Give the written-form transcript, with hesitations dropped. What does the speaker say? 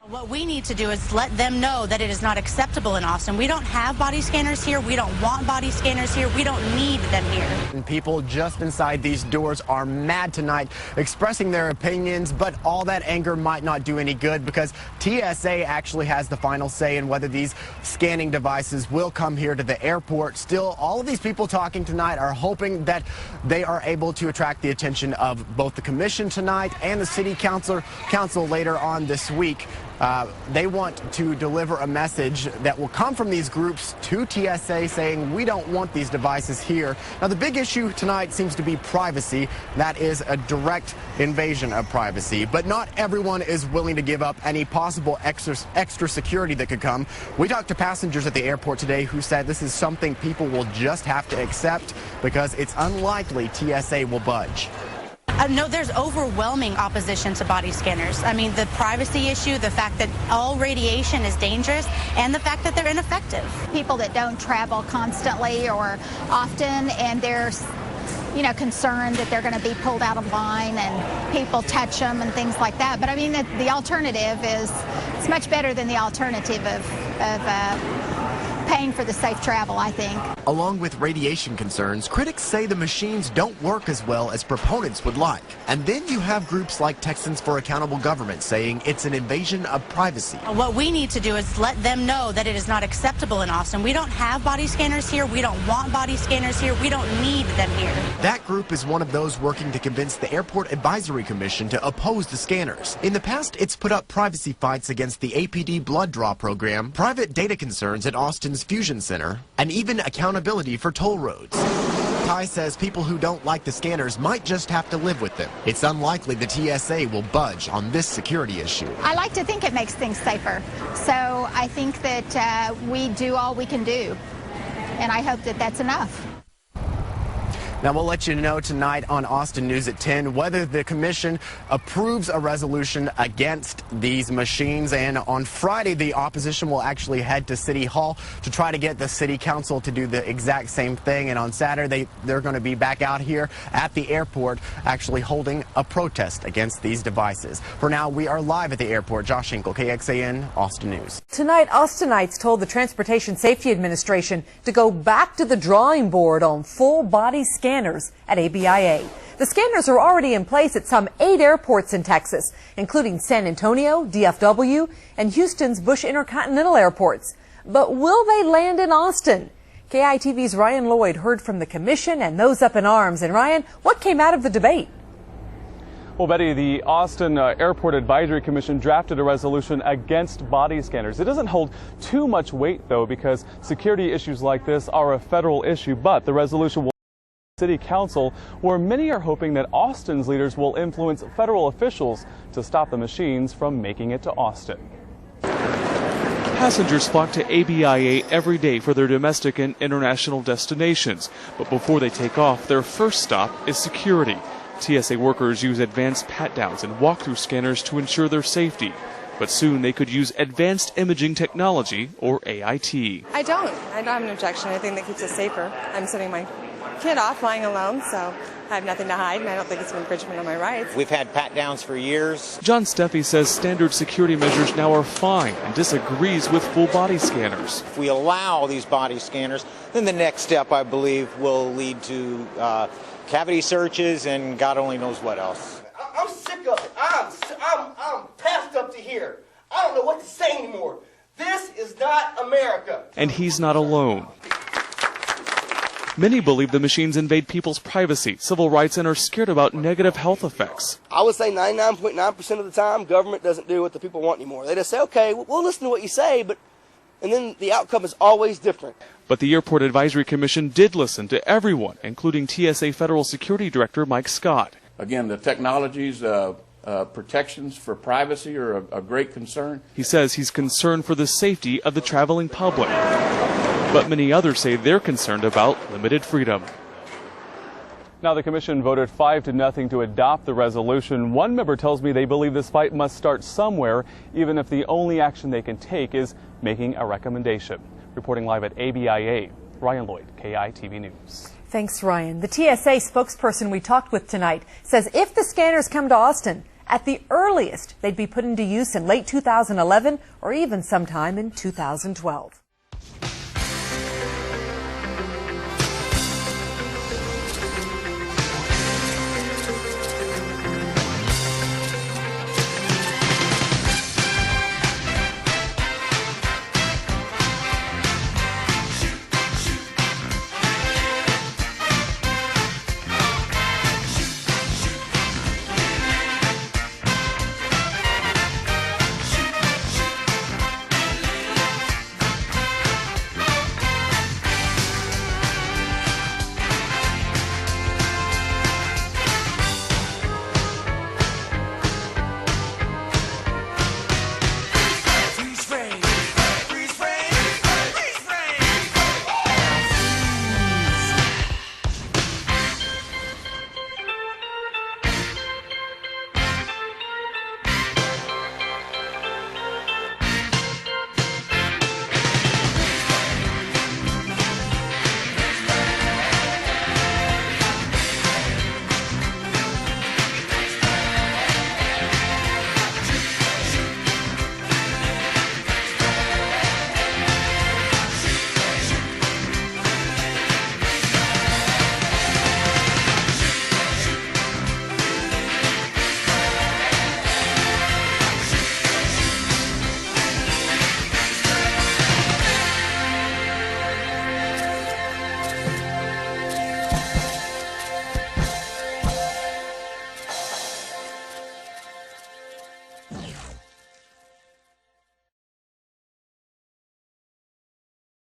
What we need to do is let them know that it is not acceptable in Austin. We don't have body scanners here. We don't want body scanners here. We don't need them here. And people just inside these doors are mad tonight, expressing their opinions, but all that anger might not do any good because TSA actually has the final say in whether these scanning devices will come here to the airport. Still, all of these people talking tonight are hoping that they are able to attract the attention of both the commission tonight and the city council later on this week. They want to deliver a message that will come from these groups to TSA saying we don't want these devices here. Now, the big issue tonight seems to be privacy. That is a direct invasion of privacy. But not everyone is willing to give up any possible extra security that could come. We talked to passengers at the airport today who said this is something people will just have to accept because it's unlikely TSA will budge. No, there's overwhelming opposition to body scanners. I mean, the privacy issue, the fact that all radiation is dangerous, and the fact that they're ineffective. People that don't travel constantly or often, and they're concerned that they're going to be pulled out of line and people touch them and things like that. But I mean, the alternative is, it's much better than the alternative of paying for the safe travel, I think. Along with radiation concerns, critics say the machines don't work as well as proponents would like. And then you have groups like Texans for Accountable Government saying it's an invasion of privacy. What we need to do is let them know that it is not acceptable in Austin. We don't have body scanners here. We don't want body scanners here. We don't need them here. That group is one of those working to convince the Airport Advisory Commission to oppose the scanners. In the past, it's put up privacy fights against the APD blood draw program, private data concerns at Austin's Fusion Center, and even accountability for toll roads. Ty says people who don't like the scanners might just have to live with them. It's unlikely the TSA will budge on this security issue. I like to think it makes things safer. So I think that we do all we can do. And I hope that that's enough. Now, we'll let you know tonight on Austin News at 10 whether the commission approves a resolution against these machines. And on Friday, the opposition will actually head to City Hall to try to get the city council to do the exact same thing. And on Saturday, they're going to be back out here at the airport actually holding a protest against these devices. For now, we are live at the airport. Josh Hinkle, KXAN, Austin News. Tonight, Austinites told the Transportation Safety Administration to go back to the drawing board on full body scanners at ABIA. The scanners are already in place at some 8 airports in Texas, including San Antonio, DFW, and Houston's Bush Intercontinental airports. But will they land in Austin? KITV's Ryan Lloyd heard from the commission and those up in arms. And Ryan, what came out of the debate? Well, Betty, the Austin Airport Advisory Commission drafted a resolution against body scanners. It doesn't hold too much weight, though, because security issues like this are a federal issue, but the resolution will City Council, where many are hoping that Austin's leaders will influence federal officials to stop the machines from making it to Austin. Passengers flock to ABIA every day for their domestic and international destinations. But before they take off, their first stop is security. TSA workers use advanced pat-downs and walk-through scanners to ensure their safety. But soon they could use advanced imaging technology, or AIT. I don't have an objection. I think that keeps us safer. I'm sending my kid off flying alone, so I have nothing to hide, and I don't think it's an infringement on my rights. We've had pat-downs for years. John Steffi says standard security measures now are fine and disagrees with full body scanners. If we allow these body scanners, then the next step, I believe, will lead to cavity searches and God only knows what else. I'm sick of it. I'm passed up to here. I don't know what to say anymore. This is not America. And he's not alone. Many believe the machines invade people's privacy, civil rights, and are scared about negative health effects. I would say 99.9% of the time, government doesn't do what the people want anymore. They just say, okay, we'll listen to what you say, and then the outcome is always different. But the Airport Advisory Commission did listen to everyone, including TSA Federal Security Director Mike Scott. Again, the technologies, protections for privacy are a great concern. He says he's concerned for the safety of the traveling public. But many others say they're concerned about limited freedom. Now, the commission voted 5-0 to adopt the resolution. One member tells me they believe this fight must start somewhere, even if the only action they can take is making a recommendation. Reporting live at ABIA, Ryan Lloyd, KITV News. Thanks, Ryan. The TSA spokesperson we talked with tonight says if the scanners come to Austin, At the earliest, they'd be put into use in late 2011 or even sometime in 2012.